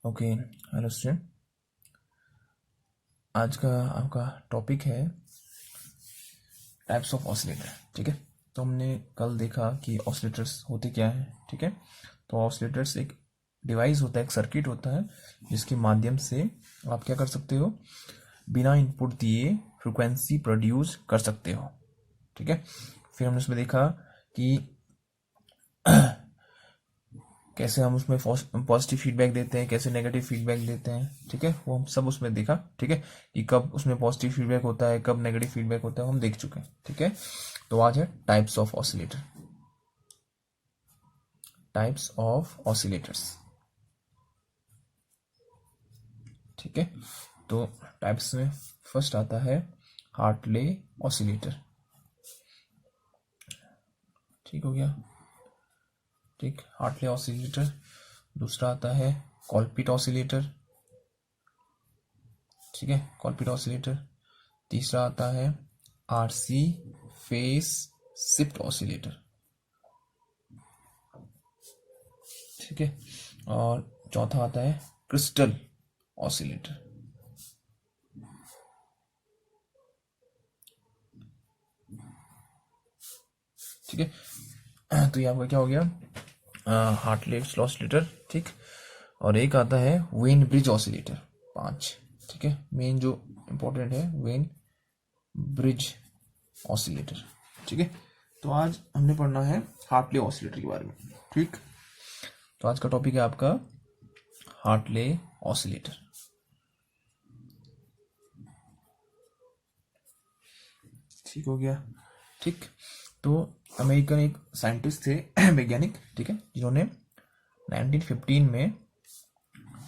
Okay, hello student. आज का आपका टॉपिक है टाइप्स ऑफ ऑसिलेटर। ठीक है, तो हमने कल देखा कि ऑसिलेटर्स होते क्या हैं। ठीक है, तो ऑसिलेटर्स एक डिवाइस होता है, एक सर्किट होता है जिसके माध्यम से आप क्या कर सकते हो, बिना इनपुट दिए फ्रिक्वेंसी प्रोड्यूस कर सकते हो। ठीक है, फिर हमने उसमें देखा कि कैसे हम उसमें पॉजिटिव फीडबैक देते हैं, कैसे नेगेटिव फीडबैक देते हैं। ठीक है, वो हम सब उसमें देखा। ठीक है, कि कब उसमें पॉजिटिव फीडबैक होता है, कब नेगेटिव फीडबैक होता है, हम देख चुके हैं। ठीक है, तो आज है types of oscillator. Types of oscillators. ठीक है, तो टाइप्स में फर्स्ट आता है हार्टले ऑसिलेटर। ठीक हो गया। ठीक, हार्टले ऑसिलेटर। दूसरा आता है कॉलपिट ऑसिलेटर। ठीक है, कॉलपिट ऑसिलेटर। तीसरा आता है आरसी फेस शिफ्ट ऑसिलेटर। ठीक है, और चौथा आता है क्रिस्टल ऑसिलेटर। ठीक है, तो ये आपका क्या हो गया, हार्टले ऑसिलेटर। ठीक, और एक आता है वेन ब्रिज ऑसिलेटर। 5। ठीक है, मेन जो इंपॉर्टेंट है वेन ब्रिज ऑसिलेटर। ठीक है, तो आज हमने पढ़ना है हार्टले ऑसिलेटर के बारे में। ठीक, तो आज का टॉपिक है आपका हार्टले ऑसिलेटर। ठीक हो गया। ठीक, तो अमेरिकन एक साइंटिस्ट थे वैज्ञानिक, ठीक है, जिन्होंने 1915 में,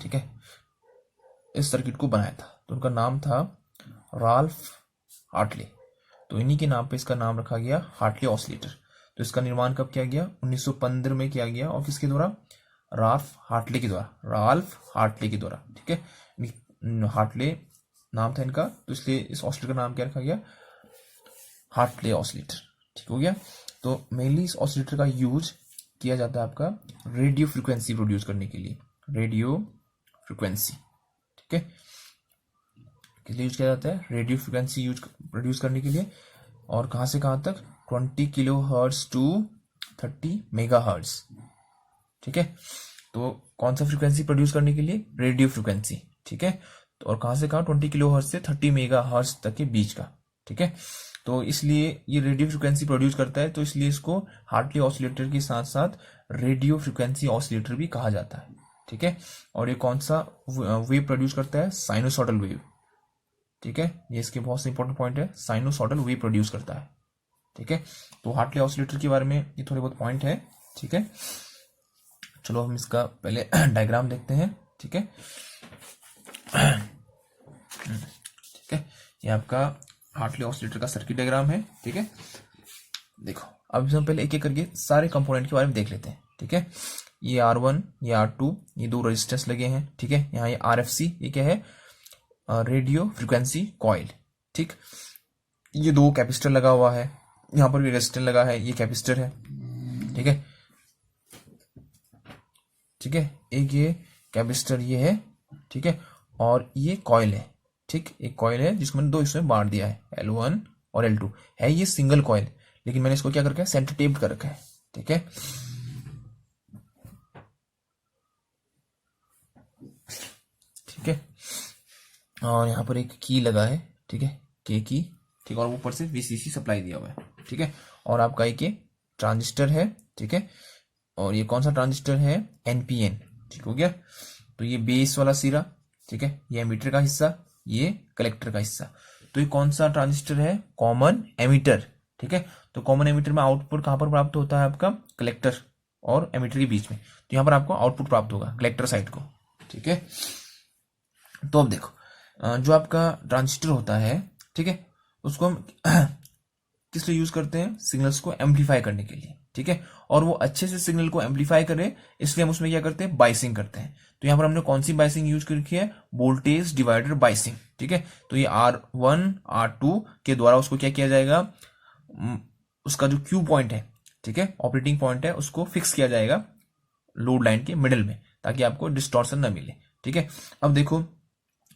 ठीक है, इस सर्किट को बनाया था। तो उनका नाम था राल्फ हार्टले। तो इन्हीं के नाम पे इसका नाम रखा गया हार्टले ऑसिलेटर। तो इसका निर्माण कब किया गया? 1915 में किया गया। और किसके द्वारा? राल्फ हार्टले के द्वारा। राल्फ हार्टले के द्वारा। ठीक है, हार्टले नाम था इनका, तो इसलिए इस ऑसिलेटर का नाम क्या रखा गया? Hartley oscillator. ठीक हो गया। तो मेनली इस ऑसिलेटर का यूज किया जाता है आपका रेडियो फ्रिक्वेंसी प्रोड्यूस करने के लिए। रेडियो फ्रिक्वेंसी, ठीक है, किस लिए यूज किया जाता है? रेडियो फ्रिक्वेंसी यूज प्रोड्यूस करने के लिए। और कहां से कहां तक? 20 kilo hertz to 30 mega hertz. ठीक है, तो कौन सा फ्रिक्वेंसी प्रोड्यूस करने के लिए? Radio frequency. ठीक है, तो और कहां से कहां? 20 किलो हर्ट्ज से 30 मेगा हर्ट्ज तक के बीच का। ठीक है, तो इसलिए ये रेडियो फ्रिक्वेंसी प्रोड्यूस करता है, तो इसलिए इसको हार्टली ऑसिलेटर के साथ साथ रेडियो फ्रिक्वेंसी ऑसिलेटर भी कहा जाता है। ठीक है, और ये कौन सा वेव प्रोड्यूस करता है? Sinusoidal wave. ठीक है, ये इसके बहुत से इंपॉर्टेंट पॉइंट है, साइनोसॉडल वेव प्रोड्यूस करता है। ठीक है, तो हार्टली ऑसिलेटर के बारे में ये थोड़े बहुत पॉइंट है। ठीक है, चलो हम इसका पहले डायग्राम देखते हैं। ठीक है, ठीक है, ये आपका हार्टली ऑसिलेटर का सर्किट डायग्राम है। ठीक है, देखो अब हम पहले एक एक करके सारे कंपोनेंट के बारे में देख लेते हैं। ठीक है, ये R1, ये R2, ये दो रेजिस्टेंस लगे हैं। ठीक है, यहाँ ये RFC, ये क्या है? Radio frequency coil. ठीक, ये दो कैपेसिटर लगा हुआ है, यहाँ पर भी रेजिस्टर लगा है, ये कैपेसिटर है। ठीक है, ठीक है, एक ये कैपेसिटर ये है। ठीक है, और ये कॉइल है। ठीक, एक कॉइल है जिसको मैंने दो हिस्सों में बांट दिया है, L1 और L2 है। ये सिंगल कॉइल, लेकिन मैंने इसको क्या कर रखा है? सेंटर टेप्ड कर रखा है। ठीक है, ठीक है, और यहाँ पर एक की लगा है। ठीक है, के की। ठीक, और ऊपर से VCC सप्लाई दिया हुआ है। ठीक है, और आपका एक ये ट्रांजिस्टर है। ठीक है, और ये कौन सा ट्रांजिस्टर है? NPN। ठीक हो गया, तो ये बेस वाला सिरा। ठीक है, ये एमीटर का हिस्सा, ये कलेक्टर का हिस्सा। तो ये कौन सा ट्रांजिस्टर है? Common ammeter. ठीक है, तो कॉमन एमीटर में आउटपुट कहां पर प्राप्त होता है? आपका कलेक्टर और एमीटर के बीच में। तो यहां पर आपको आउटपुट प्राप्त होगा कलेक्टर साइड को। ठीक है, तो अब देखो, जो आपका ट्रांजिस्टर होता है, ठीक है, उसको हम किस लिए यूज करते हैं? सिग्नल्स को एम्पलीफाई करने के लिए। ठीक है, और वो अच्छे से सिग्नल को एम्पलीफाई करे, इसलिए हम उसमें क्या करते हैं? बाइसिंग करते हैं। तो यहां पर हमने कौन सी बाइसिंग यूज कर रखी है? Voltage divider biasing. ठीक है, तो ये R1 R2 के द्वारा उसको क्या किया जाएगा? उसका जो क्यू पॉइंट है, ठीक है, ऑपरेटिंग पॉइंट है, उसको फिक्स किया जाएगा लोड लाइन के मिडिल में, ताकि आपको डिस्टॉर्शन न मिले। ठीक है। अब देखो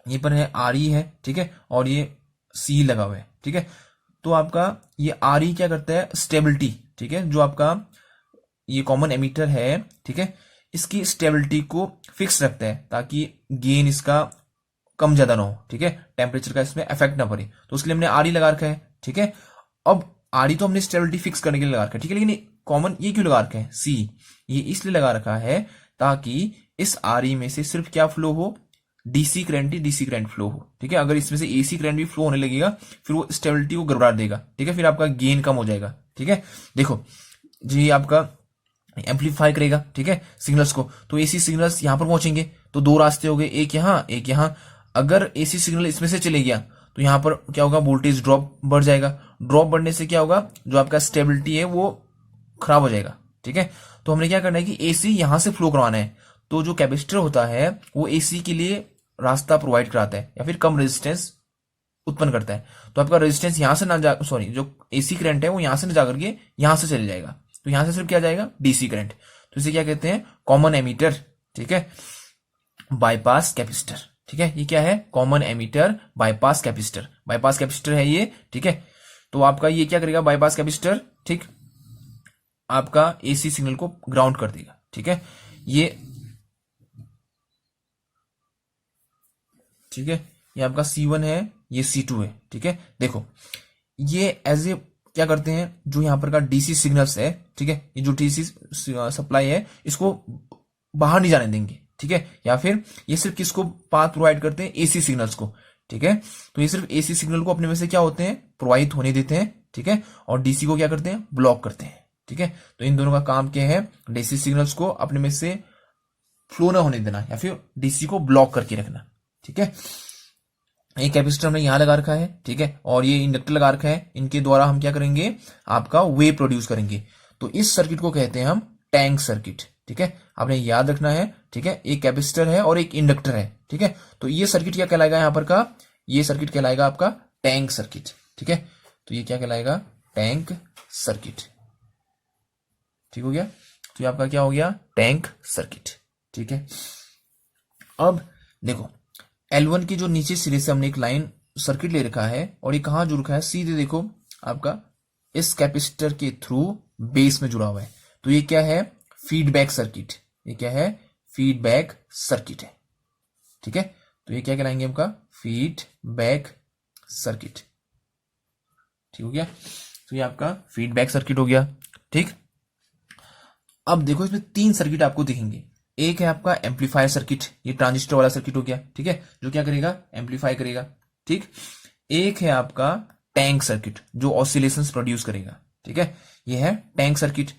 ये पर है आर ई है, ठीक है, और ये सी लगा हुआ है, ठीक है। तो आपका ये आर ई क्या करता है, स्टेबिलिटी, ठीक है, जो आपका ये कॉमन एमिटर है, ठीक है, इसकी स्टेबिलिटी को फिक्स रखता है ताकि गेन इसका कम ज्यादा ना हो, ठीक है, टेम्परेचर का इसमें इफेक्ट ना पड़े, तो उसके लिए हमने आर ई लगा रखा है, ठीक है। अब आर ई तो हमने स्टेबिलिटी फिक्स करने के लिए लगा रखा है, ठीक है, लेकिन कॉमन ये क्यों लगा रखा है, सी, ये इसलिए लगा रखा है ताकि इस आर ई में से सिर्फ क्या फ्लो हो, डीसी करंट ही डीसी करंट फ्लो हो, ठीक है। अगर इसमें से एसी करंट भी फ्लो होने लगेगा फिर वो स्टेबिलिटी को गड़बड़ा देगा, ठीक है, फिर आपका गेन कम हो जाएगा, ठीक है। देखो जी आपका एम्पलीफाई करेगा, ठीक है, सिग्नल्स को, तो एसी सिग्नल्स यहां पर पहुंचेंगे, तो दो रास्ते हो गए, एक यहां एक यहां। अगर एसी सिग्नल इसमें से चले गया तो यहां पर क्या होगा, वोल्टेज ड्रॉप बढ़ जाएगा, ड्रॉप बढ़ने से क्या होगा, जो आपका स्टेबिलिटी है वो खराब हो जाएगा, ठीक है। तो हमने क्या करना है कि एसी यहां से फ्लो करवाना है, तो जो कैपेसिटर होता है वो एसी के लिए रास्ता प्रोवाइड कराता है या फिर कम रेजिस्टेंस उत्पन्न करता है। तो आपका रेजिस्टेंस यहां से ना जा, सॉरी, जो एसी करंट है वो यहां से ना जाकर के यहां से चले जाएगा, तो यहां से सिर्फ क्या जाएगा, डीसी करंट। तो इसे क्या कहते हैं, कॉमन एमीटर, ठीक है, बाईपास कैपेसिटर, ठीक है। ये क्या है, common ammeter bypass capacitor, bypass capacitor है ये, ठीक है। तो आपका ये क्या करेगा, बाईपास कैपेसिटर, ठीक, आपका एसी सिग्नल को ग्राउंड कर देगा, ठीक है, ये, ठीक है, ये आपका C1 है, ये C2 है, ठीक है। देखो ये एज ए क्या करते हैं, जो यहां पर का डीसी सिग्नल्स है, ठीक है, ये जो डीसी सप्लाई है इसको बाहर नहीं जाने देंगे, ठीक है, या फिर ये सिर्फ किसको पाथ प्रोवाइड करते हैं, एसी सिग्नल्स को, ठीक है। तो ये सिर्फ एसी सिग्नल को अपने में से क्या होते हैं, प्रवाहित होने देते हैं, ठीक है, और डीसी को क्या करते हैं, ब्लॉक करते हैं, ठीक है। तो इन दोनों का काम क्या है, डीसी सिग्नल्स को अपने में से फ्लो ना होने देना या फिर डीसी को ब्लॉक करके रखना, ठीक है। एक कैपेसिटर हमने यहां लगा रखा है, ठीक है, और ये इंडक्टर लगा रखा है, इनके द्वारा हम क्या करेंगे, आपका वेव प्रोड्यूस करेंगे। तो इस सर्किट को कहते हैं हम टैंक सर्किट, ठीक है, आपने याद रखना है, ठीक है। एक कैपेसिटर है और एक इंडक्टर है, ठीक है। तो ये सर्किट क्या कहलाएगा, यहां पर का ये सर्किट कहलाएगा आपका टैंक सर्किट, ठीक है। तो ये क्या कहलाएगा, टैंक सर्किट, ठीक हो गया। तो ये आपका क्या हो गया, टैंक सर्किट, ठीक है। अब देखो L1 की जो नीचे सिरे से हमने एक लाइन सर्किट ले रखा है और ये कहां जुड़ रखा है, सीधे देखो आपका इस कैपेसिटर के थ्रू बेस में जुड़ा हुआ है। तो ये क्या है, फीडबैक सर्किट, ये क्या है, फीडबैक सर्किट है, ठीक है। तो ये क्या कहलाएंगे आपका, फीडबैक सर्किट, ठीक हो गया। तो ये आपका फीडबैक सर्किट हो गया, ठीक। अब देखो इसमें तीन सर्किट आपको दिखेंगे, एक है आपका एम्पलीफायर सर्किट, ये ट्रांजिस्टर वाला सर्किट हो गया, ठीक है, जो क्या करेगा, एम्पलीफाई करेगा, ठीक। एक है आपका टैंक सर्किट जो ऑसिलेशंस प्रोड्यूस करेगा, ठीक है, ये है टैंक सर्किट।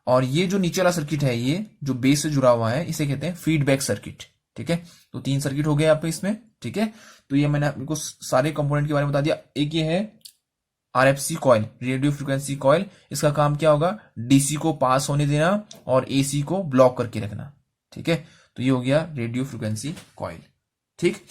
और ये जो नीचे वाला सर्किट है, ये जो बेस से जुड़ा हुआ है, इसे कहते हैं फीडबैक सर्किट, ठीक है। तो तीन सर्किट हो गए आपको इसमें, ठीक है। तो ये मैंने आपको सारे कंपोनेंट के बारे में बता दिया। एक ये है RFC coil, radio frequency coil, इसका काम क्या होगा, डीसी को पास होने देना और एसी को ब्लॉक करके रखना, ठीक है। तो ये हो गया रेडियो फ्रिक्वेंसी कॉइल, ठीक।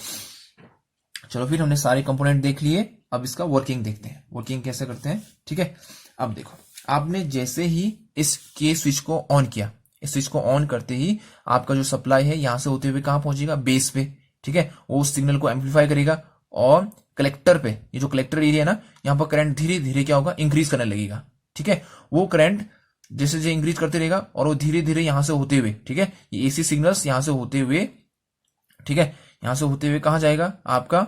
चलो फिर हमने सारे कंपोनेंट देख लिए, अब इसका वर्किंग देखते हैं, वर्किंग कैसे करते हैं, ठीक है। अब देखो आपने जैसे ही इस के स्विच को ऑन किया, इस स्विच को ऑन करते ही आपका जो सप्लाई है यहां से होते हुए कहां पहुंचेगा, बेस पे, ठीक है। वो उस सिग्नल को एम्पलीफाई करेगा और कलेक्टर पे, ये जो कलेक्टर एरिया है ना, यहाँ पर करंट धीरे धीरे क्या होगा, इंक्रीज करने लगेगा, ठीक है। वो करंट जैसे जैसे इंक्रीज करते रहेगा और वो धीरे धीरे यहां से होते हुए, ठीक है, ये एसी सिग्नल्स यहां से होते हुए, ठीक है, यहां से होते हुए कहां जाएगा, आपका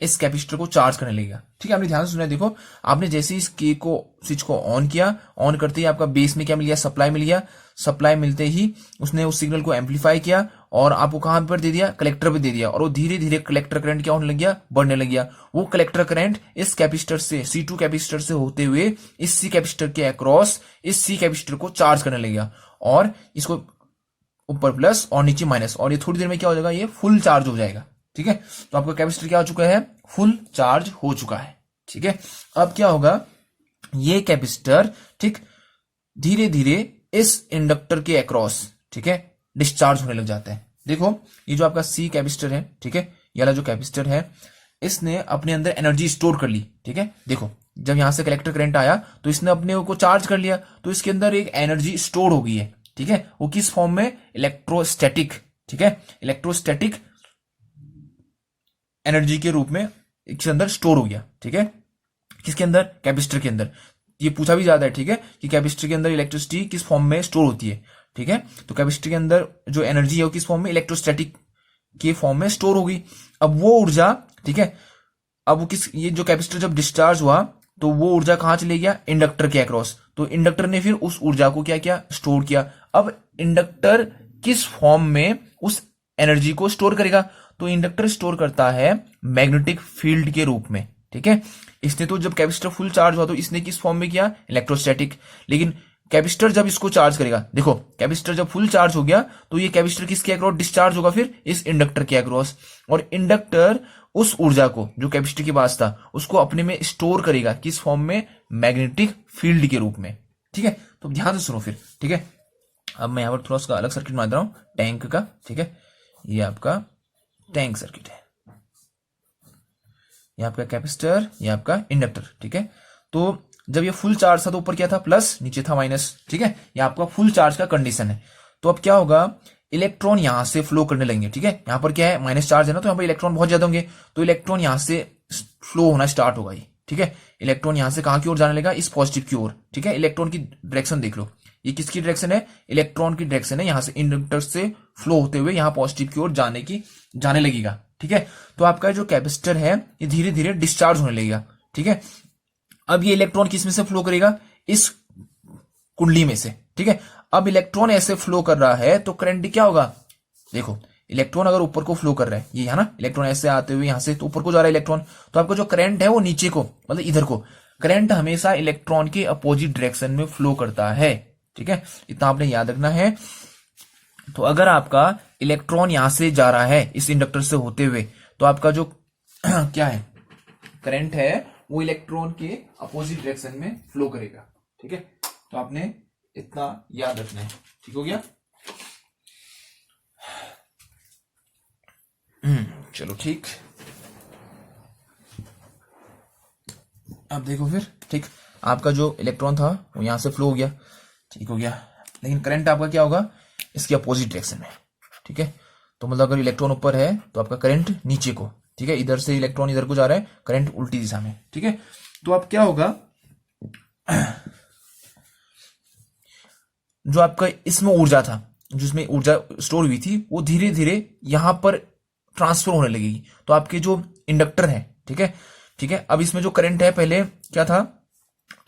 इस कैपेसिटर को चार्ज करने लगेगा, ठीक है। आपने ध्यान से सुना, देखो आपने जैसे इस के को स्विच को ऑन किया, ऑन करते ही आपका बेस में क्या मिल गया, सप्लाई मिल गया, सप्लाई मिलते ही उसने उस सिग्नल को एम्पलीफाई किया और आपको कहां पर दे दिया, कलेक्टर पे दे दिया, और वो धीरे धीरे कलेक्टर करंट क्या होने लग गया, बढ़ने लग गया। वो कलेक्टर करंट इस कैपेसिटर से, C2 कैपेसिटर से होते हुए इस सी कैपेसिटर के अक्रॉस इस सी कैपेसिटर को चार्ज करने लग गया, और इसको ऊपर प्लस और नीचे माइनस, और ये थोड़ी देर में क्या हो जाएगा, ये फुल चार्ज हो जाएगा, ठीक है। तो आपका कैपेसिटर क्या हो चुका है, फुल चार्ज हो चुका है, ठीक है। अब क्या होगा, ये कैपेसिटर, ठीक, धीरे धीरे इस इंडक्टर के अक्रॉस, ठीक है, डिस्चार्ज होने लग जाता है। देखो ये जो आपका सी कैपेसिटर है, ठीक है, ये वाला जो कैपेसिटर है, इसने अपने अंदर एनर्जी स्टोर कर ली, ठीक है। देखो जब यहां से कलेक्टर करंट आया तो इसने अपने को चार्ज कर लिया, तो इसके अंदर एक एनर्जी स्टोर हो गई है, ठीक है। वो किस फॉर्म में, इलेक्ट्रोस्टैटिक ठीक है, इलेक्ट्रोस्टैटिक एनर्जी के रूप में इसके अंदर स्टोर हो गया। ठीक है, किसके अंदर? कैपेसिटर के अंदर। ये पूछा भी जाता है, ठीक है, कि कैपेसिटर के अंदर इलेक्ट्रिसिटी किस फॉर्म में स्टोर होती है। ठीक है, तो कैपेसिटर के अंदर जो एनर्जी है वो किस फॉर्म में? इलेक्ट्रोस्टैटिक के फॉर्म में स्टोर होगी। अब वो ऊर्जा, ठीक है, अब वो किस, ये जो कैपेसिटर जब डिस्चार्ज हुआ तो वो ऊर्जा कहां चले गया? इंडक्टर के अक्रॉस। तो इंडक्टर ने फिर उस ऊर्जा को क्या किया? स्टोर किया। अब इंडक्टर किस फॉर्म में उस एनर्जी को स्टोर करेगा? तो इंडक्टर स्टोर करता है मैग्नेटिक फील्ड के रूप में। ठीक है, इसने तो जब कैपेसिटर फुल चार्ज हुआ तो इसने किस फॉर्म में किया? इलेक्ट्रोस्टैटिक। लेकिन कैपेसिटर जब इसको चार्ज करेगा, देखो कैपेसिटर जब फुल चार्ज हो गया तो ये कैपेसिटर किसके अक्रॉस डिस्चार्ज होगा? फिर इस इंडक्टर के अक्रॉस। और इंडक्टर उस ऊर्जा को जो कैपेसिटर के पास था उसको अपने में स्टोर करेगा किस फॉर्म में? मैग्नेटिक फील्ड के रूप में। ठीक है, तो ध्यान से सुनो फिर। ठीक है, अब मैं यहां पर थोड़ा सा अलग सर्किट बना रहा हूं टैंक का। ठीक है, ये आपका टैंक सर्किट है, ये आपका कैपेसिटर, ये आपका इंडक्टर। ठीक है, तो जब ये फुल चार्ज था तो ऊपर क्या था? प्लस, नीचे था माइनस। ठीक है, ये आपका फुल चार्ज का कंडीशन है। तो अब क्या होगा? इलेक्ट्रॉन यहां से फ्लो करने लगेंगे। ठीक है, यहां पर क्या है? माइनस चार्ज है ना, तो यहां पर इलेक्ट्रॉन बहुत ज्यादा होंगे, तो इलेक्ट्रॉन यहां से फ्लो होना स्टार्ट होगा ये। ठीक है, इलेक्ट्रॉन यहां से कहां की ओर जाने लगा? इस पॉजिटिव की ओर। ठीक है, इलेक्ट्रॉन की डायरेक्शन देख लो, ये किसकी डायरेक्शन है? इलेक्ट्रॉन की डायरेक्शन है, यहां से इंडक्टर से फ्लो होते हुए यहां पॉजिटिव की ओर जाने लगेगा। ठीक है, तो आपका जो कैपेसिटर है ये धीरे धीरे डिस्चार्ज होने लगेगा। ठीक है, अब ये इलेक्ट्रॉन किस में से फ्लो करेगा? इस कुंडली में से। ठीक है, अब इलेक्ट्रॉन ऐसे फ्लो कर रहा है तो करंट क्या होगा? देखो, इलेक्ट्रॉन अगर ऊपर को फ्लो कर रहा है, ये है ना, इलेक्ट्रॉन ऐसे आते हुए यहां से तो ऊपर को जा रहा है इलेक्ट्रॉन, तो आपका जो करंट है वो नीचे को, मतलब इधर को। करंट हमेशा इलेक्ट्रॉन के अपोजिट डायरेक्शन में फ्लो करता है। ठीक है, इतना आपने याद रखना है। तो अगर आपका इलेक्ट्रॉन यहां से जा रहा है इस इंडक्टर से होते हुए, तो आपका जो क्या है? करंट है वो इलेक्ट्रॉन के अपोजिट डायरेक्शन में फ्लो करेगा। ठीक है, तो आपने इतना याद रखना है। ठीक हो गया? चलो ठीक, अब देखो फिर। ठीक, आपका जो इलेक्ट्रॉन था वो यहां से फ्लो हो गया, ठीक हो गया, लेकिन करंट आपका क्या होगा? इसके अपोजिट डायरेक्शन में। ठीक है, तो मतलब अगर इलेक्ट्रॉन ऊपर है तो आपका करंट नीचे को। ठीक है, इधर से इलेक्ट्रॉन इधर को जा रहा है, करंट उल्टी दिशा में। ठीक है, तो अब क्या होगा? जो आपका इसमें ऊर्जा था, जिसमें ऊर्जा स्टोर हुई थी, वो धीरे धीरे यहां पर ट्रांसफर होने लगेगी। तो आपके जो इंडक्टर है, ठीक है, ठीक है, अब इसमें जो करंट है पहले क्या था?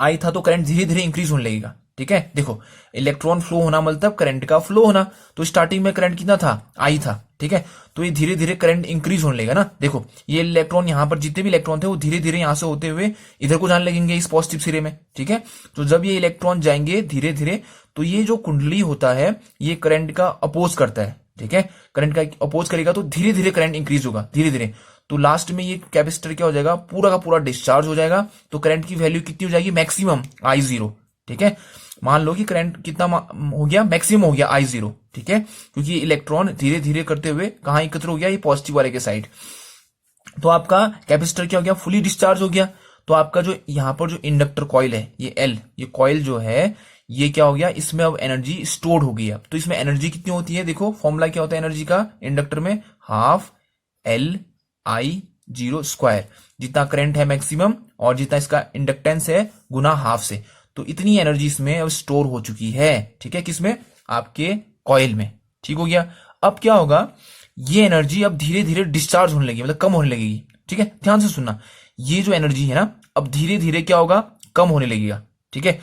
आई था, तो करंट धीरे धीरे इंक्रीज होने लगेगा। ठीक है, देखो इलेक्ट्रॉन फ्लो होना मतलब करंट का फ्लो होना, तो स्टार्टिंग में करंट कितना था? आई था। ठीक है, तो ये धीरे धीरे करंट इंक्रीज होने लगेगा ना। देखो ये इलेक्ट्रॉन यहां पर जितने भी इलेक्ट्रॉन थे वो धीरे धीरे यहां से होते हुए इधर को जाने लगेंगे, इस पॉजिटिव सिरे में। ठीक है, तो जब ये इलेक्ट्रॉन जाएंगे धीरे धीरे, तो ये जो कुंडली होता है ये करंट का अपोज करता है। ठीक है, करंट का अपोज करेगा तो धीरे धीरे करंट इंक्रीज होगा, धीरे धीरे। तो लास्ट में ये कैपेसिटर क्या हो जाएगा? पूरा का पूरा डिस्चार्ज हो जाएगा। तो करंट की वैल्यू कितनी हो जाएगी? Maximum I0। ठीक है, मान लो कि करंट कितना हो गया? मैक्सिमम हो गया I0। ठीक है, क्योंकि इलेक्ट्रॉन धीरे धीरे करते हुए कहां एकत्र हो गया? ये पॉजिटिव वाले के साइड। तो आपका कैपेसिटर क्या हो गया? फुली डिस्चार्ज हो गया। तो आपका जो यहां पर जो इंडक्टर कॉइल है, ये L, ये कॉइल जो है ये क्या हो गया? इसमें अब एनर्जी स्टोर्ड हो गई है। तो इसमें एनर्जी कितनी होती है? देखो फॉर्मूला क्या होता है एनर्जी का इंडक्टर में? Half LI0²। जितना करंट है मैक्सिमम और जितना इसका इंडक्टेंस है गुना हाफ से, तो इतनी एनर्जी इसमें अब स्टोर हो चुकी है। ठीक है, किसमें? आपके कॉइल में। ठीक हो गया? अब क्या होगा? ये एनर्जी अब धीरे धीरे डिस्चार्ज होने लगेगी, मतलब कम होने लगेगी। ठीक है, ध्यान से सुनना, ये जो एनर्जी है ना अब धीरे धीरे क्या होगा? कम होने लगेगा। ठीक है,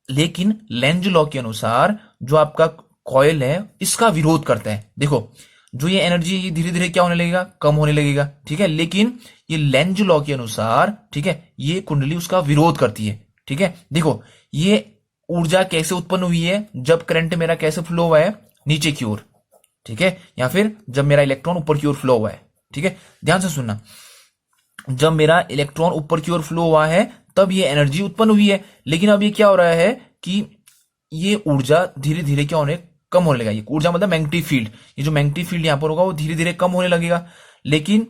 लेकिन लेंज लॉ के अनुसार जो आपका कॉइल है इसका विरोध करता है। देखो जो ये एनर्जी ये धीरे धीरे क्या होने लगेगा? कम होने लगेगा। ठीक है, लेकिन ये लेंज लॉ के अनुसार, ठीक है, ये कुंडली उसका विरोध करती है। ठीक है, देखो ये ऊर्जा कैसे उत्पन्न हुई है? जब करंट मेरा कैसे फ्लो हुआ है? नीचे की ओर। ठीक है, या फिर जब मेरा इलेक्ट्रॉन ऊपर की ओर फ्लो हुआ है। ठीक है, ध्यान से सुनना, जब मेरा इलेक्ट्रॉन ऊपर की ओर फ्लो हुआ है तब ये एनर्जी उत्पन्न हुई है। लेकिन अब ये क्या हो रहा है कि ये ऊर्जा धीरे धीरे क्या होने कम होने लगेगा। ये ऊर्जा मतलब मैग्नेटिक फील्ड, ये जो मैग्नेटिक फील्ड यहां पर होगा वो धीरे धीरे कम होने लगेगा। लेकिन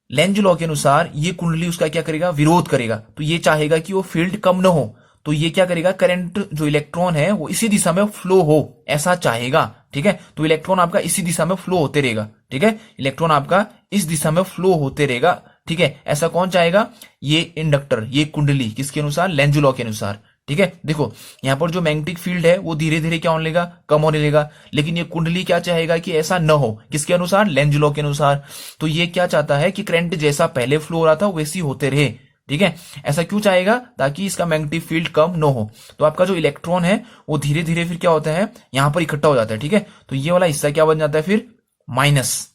लेंज लॉ के अनुसार ये कुंडली उसका क्या करेगा? विरोध करेगा। तो ये चाहेगा कि वो फील्ड कम ना हो, तो ये क्या करेगा, करंट जो इलेक्ट्रॉन है वो इसी दिशा में फ्लो हो ऐसा चाहेगा, ठीक है। तो इलेक्ट्रॉन आपका इसी दिशा में फ्लो होते रहेगा, ठीक है, इलेक्ट्रॉन आपका इस दिशा में फ्लो होते रहेगा, ठीक है। ऐसा कौन चाहेगा, ये इंडक्टर, ये कुंडली, किसके अनुसार, लेंज लॉ के अनुसार, ठीक है। देखो यहां पर जो मैग्नेटिक फील्ड है वो धीरे धीरे क्या होने लगेगा, कम होने लगेगा, लेकिन ये कुंडली क्या चाहेगा कि ऐसा न हो, किसके अनुसार, लेंज लॉ के अनुसार। तो ये क्या चाहता है कि करंट जैसा पहले फ्लो हो रहा था वैसी होते रहे, ठीक है। ऐसा क्यों चाहेगा, ताकि इसका मैग्नेटिक फील्ड कम न हो। तो आपका जो इलेक्ट्रॉन है वो धीरे धीरे फिर क्या होता है, यहां पर इकट्ठा हो जाता है, ठीक है। तो ये वाला हिस्सा क्या बन जाता है फिर, माइनस,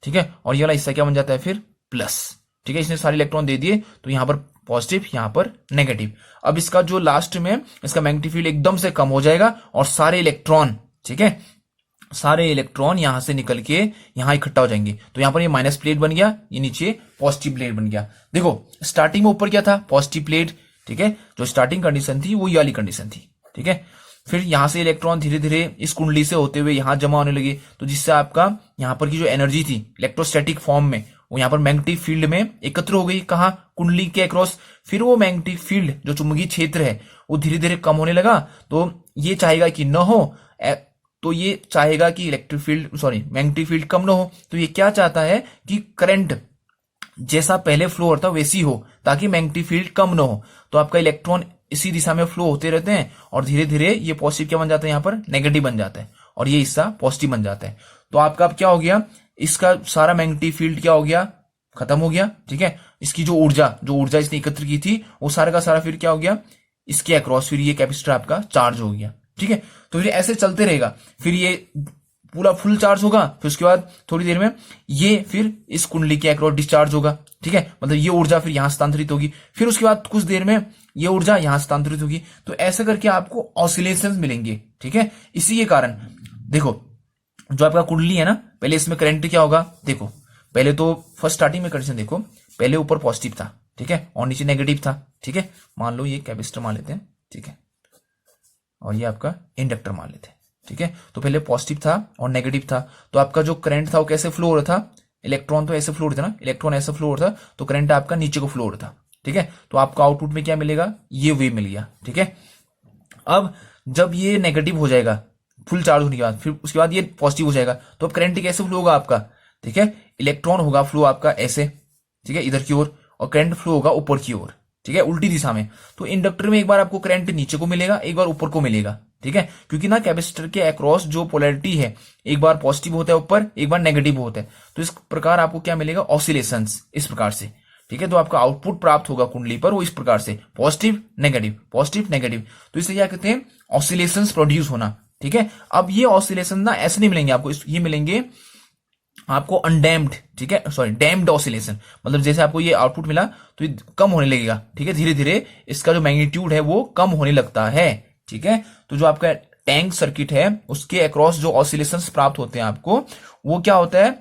ठीक है, और ये वाला हिस्सा क्या बन जाता है फिर, प्लस, ठीक है। इसने सारे इलेक्ट्रॉन दे दिए, तो यहां पर पॉजिटिव, यहां पर नेगेटिव। अब इसका जो लास्ट में इसका मैग्नेटिक फील्ड एकदम से कम हो जाएगा और सारे इलेक्ट्रॉन, ठीक है, सारे इलेक्ट्रॉन यहां से निकल के यहां इकट्ठा हो जाएंगे। तो यहां पर ये माइनस प्लेट बन गया, ये नीचे पॉजिटिव प्लेट बन गया। देखो स्टार्टिंग में ऊपर क्या था, पॉजिटिव प्लेट, ठीक है, जो स्टार्टिंग कंडीशन थी वो ये वाली कंडीशन थी, ठीक है। फिर यहां से इलेक्ट्रॉन धीरे धीरे इस कुंडली से होते हुए यहां जमा होने लगे, तो जिससे आपका यहां पर की जो एनर्जी थी इलेक्ट्रोस्टैटिक फॉर्म में, वो यहां पर मैग्नेटिक फील्ड में एकत्र हो गई, कहा, कुंडली के अक्रॉस। फिर वो मैग्नेटिक फील्ड जो चुंबकीय क्षेत्र है वो धीरे धीरे कम होने लगा। तो ये चाहेगा कि न हो, तो ये चाहेगा कि electric field, sorry, magnetic field कम न हो। तो ये क्या चाहता है कि करंट जैसा पहले फ्लो होता वैसी हो, ताकि मैग्नेटिक फील्ड कम न हो। तो आपका इलेक्ट्रॉन इसी दिशा में फ्लो होते रहते हैं और धीरे धीरे ये पॉजिटिव क्या बन जाता है, यहां पर नेगेटिव बन जाता है, और ये हिस्सा पॉजिटिव बन जाता है। तो आपका अब क्या हो गया, इसका सारा मैग्नेटिक फील्ड क्या हो गया, खत्म हो गया, ठीक है। इसकी जो ऊर्जा इसने एकत्र की थी वो सारा का सारा फिर क्या हो गया, इसके अक्रॉस फिर ये कैपेसिटर आपका चार्ज हो गया, ठीक है। तो फिर ऐसे चलते रहेगा, फिर ये पूरा फुल चार्ज होगा, फिर उसके बाद थोड़ी देर में ये फिर इस कुंडली के अक्रॉस डिस्चार्ज होगा, ठीक है, मतलब ये ऊर्जा फिर यहां स्थानांतरित होगी, फिर उसके बाद कुछ देर में ये ऊर्जा यहां स्थानांतरित होगी। तो ऐसे करके आपको ऑसिलेशंस मिलेंगे, ठीक है। इसी के कारण देखो जो आपका कुंडली है ना, पहले इसमें करंट क्या होगा, देखो पहले तो फर्स्ट स्टार्टिंग में कंडीशन देखो, पहले ऊपर पॉजिटिव था, ठीक है, और नीचे नेगेटिव था, ठीक है। मान लो ये कैपेसिटर मान लेते हैं, ठीक है, और ये आपका इंडक्टर मान लेते हैं, ठीक है। तो पहले पॉजिटिव था और नेगेटिव था, तो आपका जो करंट था वो कैसे फ्लो हो रहा था, इलेक्ट्रॉन तो ऐसे फ्लो हो रहा था ना, इलेक्ट्रॉन ऐसे फ्लो हो रहा था, तो करंट आपका नीचे को फ्लो हो रहा था, ठीक है। तो आपको आउटपुट में क्या मिलेगा, ये वेव मिल गया, ठीक है। अब जब ये नेगेटिव हो जाएगा फुल चार्ज होने के बाद, फिर उसके बाद ये पॉजिटिव हो जाएगा, तो अब करंट कैसे फ्लो होगा आपका, ठीक है, इलेक्ट्रॉन होगा फ्लो आपका ऐसे, ठीक है, इधर की ओर, और करंट फ्लो होगा ऊपर की ओर, ठीक है, उल्टी दिशा में। तो इंडक्टर में एक बार आपको करंट नीचे को मिलेगा, एक बार ऊपर को मिलेगा, ठीक है, क्योंकि ना कैपेसिटर के अक्रॉस जो पोलैरिटी है एक बार पॉजिटिव होता है ऊपर, एक बार नेगेटिव होता है। तो इस प्रकार आपको क्या मिलेगा, ऑसिलेशंस, इस प्रकार से, ठीक है। तो आपका आउटपुट प्राप्त होगा कुंडली पर वो इस प्रकार से, पॉजिटिव नेगेटिव, पॉजिटिव नेगेटिव। तो इसे क्या कहते हैं, ऑसिलेशंस प्रोड्यूस होना, ठीक है। अब ये ऑसिलेशन ना ऐसे नहीं मिलेंगे आपको, ये मिलेंगे आपको अनडैम्ड, ठीक है, सॉरी डैम्ड ऑसिलेशन, मतलब जैसे आपको ये आउटपुट मिला तो ये कम होने लगेगा, ठीक है, धीरे धीरे इसका जो मैग्नीट्यूड है वो कम होने लगता है, ठीक है। तो जो आपका टैंक सर्किट है उसके अक्रॉस जो ऑसिलेशंस प्राप्त होते हैं आपको, वो क्या होता है,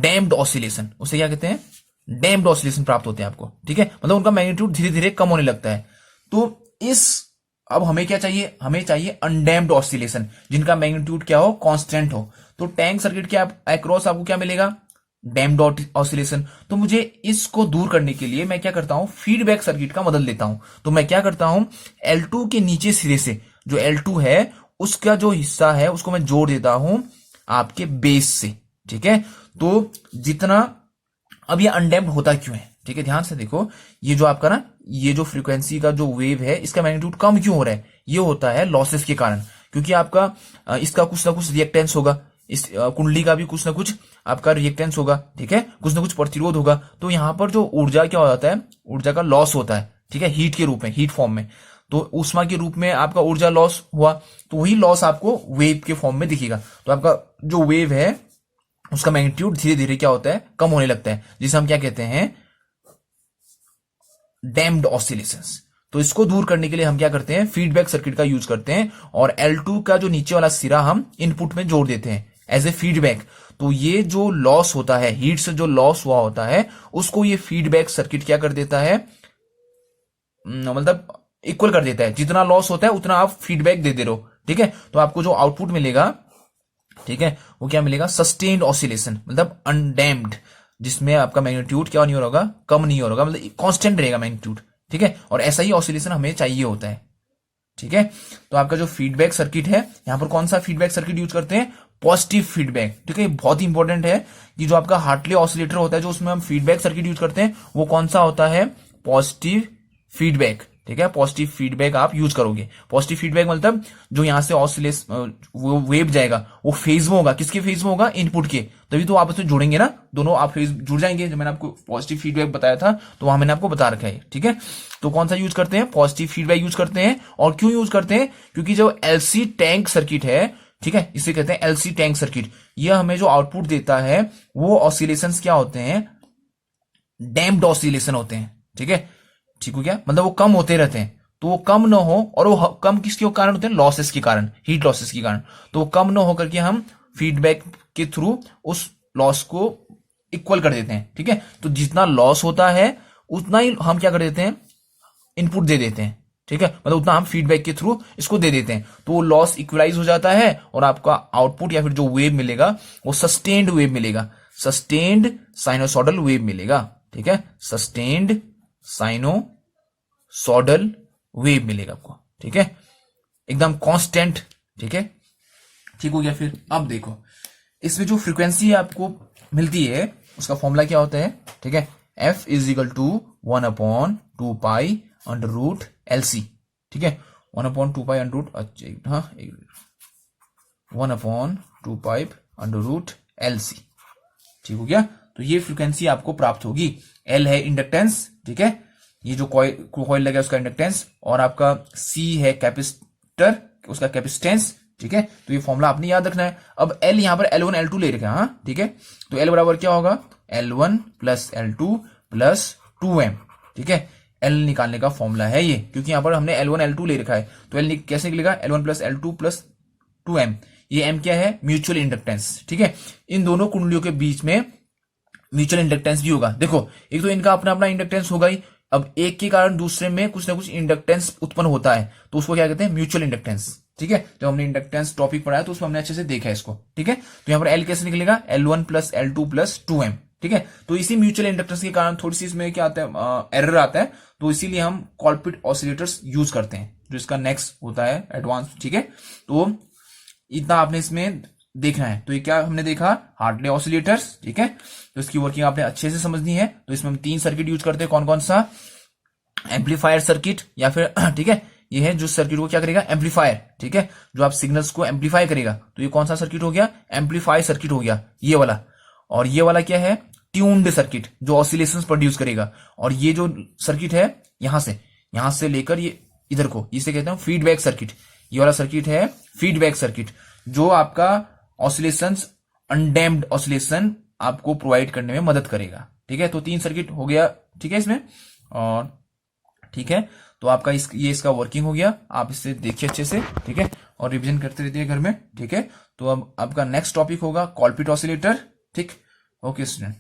डैम्ड ऑसिलेशन, उसे क्या कहते हैं, डैम्ड ऑसिलेशन प्राप्त होते हैं आपको, ठीक है, मतलब उनका मैग्नीट्यूड धीरे धीरे कम होने लगता है। तो अब हमें क्या चाहिए, हमें चाहिए अनडैम्ड ऑसिलेशन, जिनका मैग्नीट्यूड क्या हो, कांस्टेंट हो। तो टैंक सर्किट के अक्रॉस आपको क्या मिलेगा, डैम्ड ऑसिलेशन। तो मुझे इसको दूर करने के लिए मैं क्या करता हूं, फीडबैक सर्किट का मदद लेता हूं। तो मैं क्या करता हूं, L2 के नीचे सिरे से जो L2 है उसका जो हिस्सा है उसको मैं जोड़ देता हूं आपके बेस से, ठीक है। तो जितना, अब ये अनडैम्ड होता क्यों है, ठीक है, ध्यान से देखो, ये जो आपका ना, ये जो फ्रीक्वेंसी का जो वेव है इसका मैग्नीट्यूड कम क्यों हो रहा है, ये होता है लॉसेस के कारण, क्योंकि आपका इसका कुछ ना कुछ रिएक्टेंस होगा, इस कुंडली का भी कुछ ना कुछ आपका रिएक्टेंस होगा, ठीक है, कुछ ना कुछ प्रतिरोध होगा। तो यहां पर जो ऊर्जा क्या हो जाता है, ऊर्जा का लॉस होता है, ठीक है, हीट के रूप में, हीट फॉर्म में। तो ऊष्मा के रूप में आपका ऊर्जा लॉस हुआ, तो वही लॉस आपको वेव के फॉर्म में दिखेगा। तो आपका जो वेव है उसका मैग्नीट्यूड धीरे धीरे क्या होता है, कम होने लगता है, जिसे हम क्या कहते हैं, डैम्ड ऑसिलेशंस। तो इसको दूर करने के लिए हम क्या करते हैं, फीडबैक सर्किट का यूज करते हैं, और L2 का जो नीचे वाला सिरा हम इनपुट में जोड़ देते हैं एज ए फीडबैक। तो ये जो लॉस होता है, हीट से जो लॉस हुआ होता है, उसको ये फीडबैक सर्किट क्या कर देता है, मतलब इक्वल कर देता है, जितना लॉस होता है उतना आप फीडबैक दे रहे हो, ठीक है। तो आपको जो आउटपुट मिलेगा, ठीक है, वो क्या मिलेगा, सस्टेन्ड ऑसिलेशन, मतलब अनडैम्ड, जिसमें आपका मैग्नीट्यूड क्या नहीं हो रहा होगा, कम नहीं हो रहा होगा, मतलब कांस्टेंट रहेगा मैग्नीट्यूड, ठीक है, और ऐसा ही ऑसिलेशन हमें चाहिए होता है। ठीक है, तो आपका जो फीडबैक सर्किट है, यहां पर कौन सा फीडबैक सर्किट यूज करते हैं, पॉजिटिव फीडबैक। ठीक है, बहुत ही इंपॉर्टेंट है कि जो आपका हार्टली ऑसिलेटर होता है, जो उसमें हम फीडबैक सर्किट यूज करते हैं, वो कौन सा होता है, पॉजिटिव फीडबैक। ठीक है, पॉजिटिव फीडबैक आप यूज करोगे। पॉजिटिव फीडबैक मतलब जो यहां से ऑसिलेशन वो वेव जाएगा, वो फेज में होगा। किसके फेज में होगा, इनपुट के, तभी तो आपस में जुड़ेंगे ना, दोनों आप फेज जुड़ जाएंगे। जब मैंने आपको पॉजिटिव फीडबैक बताया था तो वहां मैंने आपको बता रखा है। ठीक है, तो कौन सा यूज करते हैं, पॉजिटिव फीडबैक यूज करते हैं। और क्यों यूज करते हैं, क्योंकि जो एलसी टैंक सर्किट है, ठीक है, इसे कहते हैं एलसी टैंक सर्किट, यह हमें जो आउटपुट देता है वो ऑसिलेशंस क्या होते हैं, डैम्प्ड ऑसिलेशन होते हैं। ठीक है, ठीक हो गया, मतलब वो कम होते रहते हैं। तो वो कम ना हो, और वो कम किसके कारण होते हैं, लॉसेस के कारण, हीट लॉसेस के कारण। तो वो कम ना हो करके हम फीडबैक के थ्रू उस लॉस को इक्वल कर देते हैं। ठीक है, तो जितना लॉस होता है उतना ही हम क्या कर देते हैं, इनपुट दे देते हैं। ठीक है, मतलब उतना हम फीडबैक के थ्रू इसको दे देते हैं, तो वो लॉस इक्वलाइज हो जाता है और आपका आउटपुट या फिर जो वेव मिलेगा वो सस्टेन्ड वेव मिलेगा, सस्टेन्ड साइनोसॉडल वेव मिलेगा। ठीक है, सस्टेन्ड साइनोसॉडल वेव मिलेगा आपको। ठीक है, एकदम कांस्टेंट। ठीक है, ठीक हो गया। फिर अब देखो, इसमें जो फ्रीक्वेंसी आपको मिलती है उसका फॉर्मूला क्या होता है। ठीक है, F is equal to 1/2 pi under root LC। ठीक है, 1/2 पाई अंडर रूट, अच्छा हाँ, 1/2 पाई अंडर रूट LC। ठीक हो गया, तो ये फ्रीक्वेंसी आपको प्राप्त होगी। L है इंडक्टेंस, ठीक है, ये जो कॉइल लगा उसका इंडक्टेंस, और आपका C है कैपेसिटर, उसका कैपेसिटेंस। ठीक है, तो ये फॉर्मूला आपने याद रखना है। अब L यहां पर L1 L2 ले रखा है, हाँ ठीक है, तो L बराबर क्या होगा, L1 plus L2 plus 2M। ठीक है, L निकालने का फॉर्मूला है ये, क्योंकि यहां पर हमने L1 L2 ले रखा है, तो L कैसे निकलेगा, L1 plus L2 plus 2M। ये M क्या है, म्यूचुअल इंडक्टेंस। ठीक है, इन दोनों कुंडलियों के बीच में म्यूचुअल इंडक्टेंस भी होगा। देखो, एक तो इनका अपना अपना इंडक्टेंस होगा ही, अब एक के कारण दूसरे में कुछ ना कुछ इंडक्टेंस उत्पन्न होता है, तो उसको क्या कहते हैं, म्यूचुअल इंडक्टेंस। ठीक है, जब हमने इंडक्टेंस टॉपिक पढ़ा है तो उसमें हमने अच्छे से देखा है इसको। ठीक है, तो यहां पर L कैसे निकलेगा, L1 plus L2 plus 2M। ठीक है, तो इसी म्यूचुअल इंडक्टेंस के कारण थोड़ी सी इसमें क्या आता है, एरर आता है, तो इसीलिए हम कॉलपिट ऑसिलेटर्स यूज करते हैं, जो इसका नेक्स्ट होता है एडवांस। ठीक है, तो इतना आपने इसमें देखना है। तो ये क्या हमने देखा, हार्टली ऑसिलेटर्स। ठीक है, तो इसकी वर्किंग आपने अच्छे से समझनी है। तो इसमें हम 3 सर्किट यूज करते हैं, कौन कौन सा, एम्पलीफायर सर्किट, या फिर ठीक है, ये है जो सर्किट को क्या करेगा, एम्पलीफायर। ठीक है, जो आप सिग्नल्स को एम्पलीफाई करेगा, तो ये कौन सा सर्किट हो गया, एम्पलीफाई सर्किट हो गया, ये वाला। और ये वाला क्या है, ट्यून्ड सर्किट, जो ऑसिलेशंस प्रोड्यूस करेगा। और ये जो सर्किट है यहां से लेकर ये इधर को, इसे कहते हैं फीडबैक सर्किट। ये वाला सर्किट है फीडबैक सर्किट, जो आपका ऑसिलेशंस, अनडैम्प्ड ऑसिलेशन आपको प्रोवाइड करने में मदद करेगा। ठीक है, तो 3 सर्किट हो गया। ठीक है इसमें, और ठीक है, तो आपका ये इसका वर्किंग हो गया, आप इसे देखिए अच्छे से। ठीक है, और रिवीजन करते रहते हैं घर में। ठीक है, तो अब आपका नेक्स्ट टॉपिक होगा कॉलपिट ऑसिलेटर। ठीक, ओके स्टूडेंट।